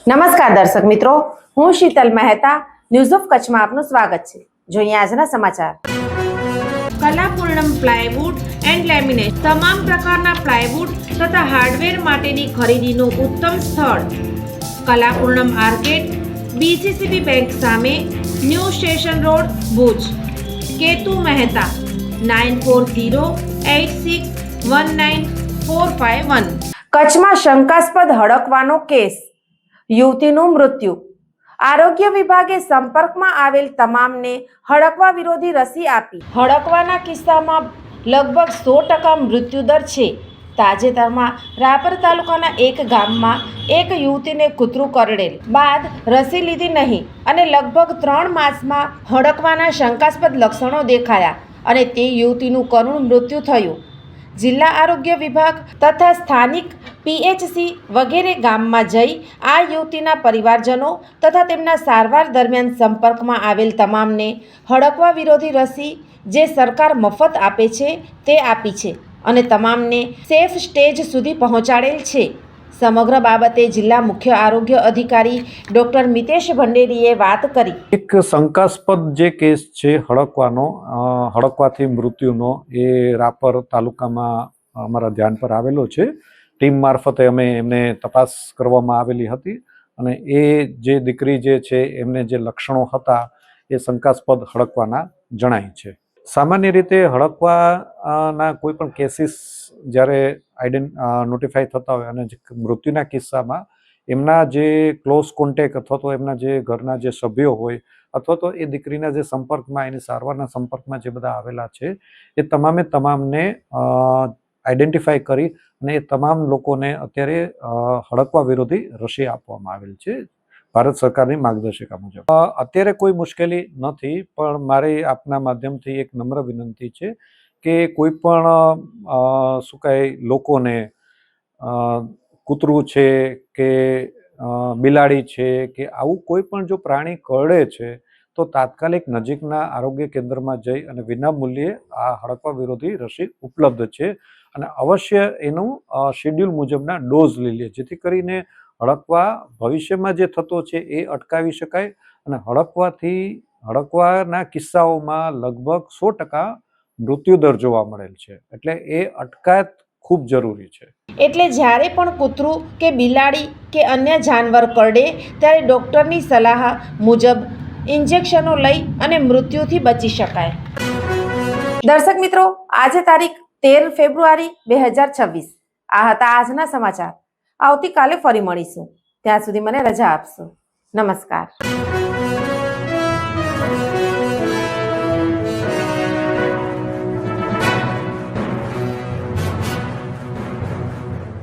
નમસ્કાર દર્શક મિત્રો, હું શીતલ મહેતા ન્યૂઝ ઓફ કચ્છમાં આપનું સ્વાગત છે। જોઈએ આજના સમાચાર। કલાપૂર્ણમ પ્લાયવુડ એન્ડ લેમિનેટ તમામ પ્રકારના પ્લાયવુડ તથા હાર્ડવેર માટેની ખરીદીનું ઉત્તમ સ્થળ કલાપૂર્ણમ આર્કેડ, બીસીસીબી બેંક સામે, new station road, Bhuj. Ketu Mehta 9408619451। કચ્છમાં શંકાસ્પદ હડકવાનો કેસ, યુવતીનું મૃત્યુ। આરોગ્ય વિભાગે સંપર્કમાં આવેલ તમામને હડકવા વિરોધી રસી આપી। હડકવાના કિસ્સામાં લગભગ 100% મૃત્યુદર છે। તાજેતરમાં રાપર તાલુકાના એક ગામમાં એક યુવતીને કૂતરું કરડેલ બાદ રસી લીધી નહીં અને લગભગ 3 માસમાં હડકવાના શંકાસ્પદ લક્ષણો દેખાયા અને તે યુવતીનું કરુણ મૃત્યુ થયું। જિલ્લા આરોગ્ય વિભાગ તથા સ્થાનિક પીએચસી વગેરે ગામમાં જઈ આ યુવતીના પરિવારજનો તથા તેમના સારવાર દરમિયાન સંપર્કમાં આવેલ તમામને હડકવા વિરોધી રસી જે સરકાર મફત આપે છે તે આપી છે અને તમામને સેફ સ્ટેજ સુધી પહોંચાડેલ છે। સમગ્ર બાબતે જિલ્લા મુખ્ય આરોગ્ય અધિકારી ડૉક્ટર મિતેશ ભંડેરીએ વાત કરી। એક શંકાસ્પદ જે કેસ છે હડકવાથી મૃત્યુનો, એ રાપર તાલુકામાં અમારા ધ્યાન પર આવેલો છે। ટીમ મારફતે અમે એમને તપાસ કરવામાં આવેલી હતી અને એ જે દીકરી જે છે એમને જે લક્ષણો હતા એ શંકાસ્પદ હડકવાના જણાય છે। સામાન્ય રીતે હડકવાના કોઈ પણ કેસીસ જ્યારે નોટિફાઈ થતા હોય અને મૃત્યુના કિસ્સામાં એમના જે ક્લોઝ કોન્ટેક્ટ અથવા તો એમના જે ઘરના જે સભ્યો હોય અથવા તો એ દીકરીના જે સંપર્કમાં, એની સારવારના સંપર્કમાં જે બધા આવેલા છે એ તમામને આઈડેન્ટિફાઈ કરી અને એ તમામ લોકોને અત્યારે હડકવા વિરોધી રસી આપવામાં આવેલ છે ભારત સરકારની માર્ગદર્શિકા મુજબ। અત્યારે કોઈ મુશ્કેલી નથી, પણ મારી આપના માધ્યમથી એક નમ્ર વિનંતી છે કે કોઈ પણ લોકોને કૂતરું છે કે બિલાડી છે કે આવું કોઈ પણ જો પ્રાણી કરડે છે તો તાત્કાલિક નજીકના આરોગ્ય કેન્દ્રમાં જઈ અને વિના મૂલ્યે આ હડકવા વિરોધી રસી ઉપલબ્ધ છે અને અવશ્ય એનું શેડ્યુલ મુજબના ડોઝ લઈ લે, જેથી કરીને હડકવા ભવિષ્યમાં જે થતો છે એ અટકાવી શકાય અને હડકવાના કિસ્સાઓમાં લગભગ 100% મૃત્યુદર જોવા મળેલ છે, એટલે એ અટકાયત ખૂબ જરૂરી છે। એટલે જ્યારે પણ કૂતરું કે બિલાડી કે અન્ય જાનવર કરડે ત્યારે ડૉક્ટરની સલાહ મુજબ ઇન્જેક્શનો લઈ અને મૃત્યુથી બચી શકાય। દર્શક મિત્રો, આજે તારીખ 13 ફેબ્રુઆરી 2026 આ હતા આજના સમાચાર। આવતીકાલે ફરી મળીશું, ત્યાં સુધી મને રજા આપશો। નમસ્કાર।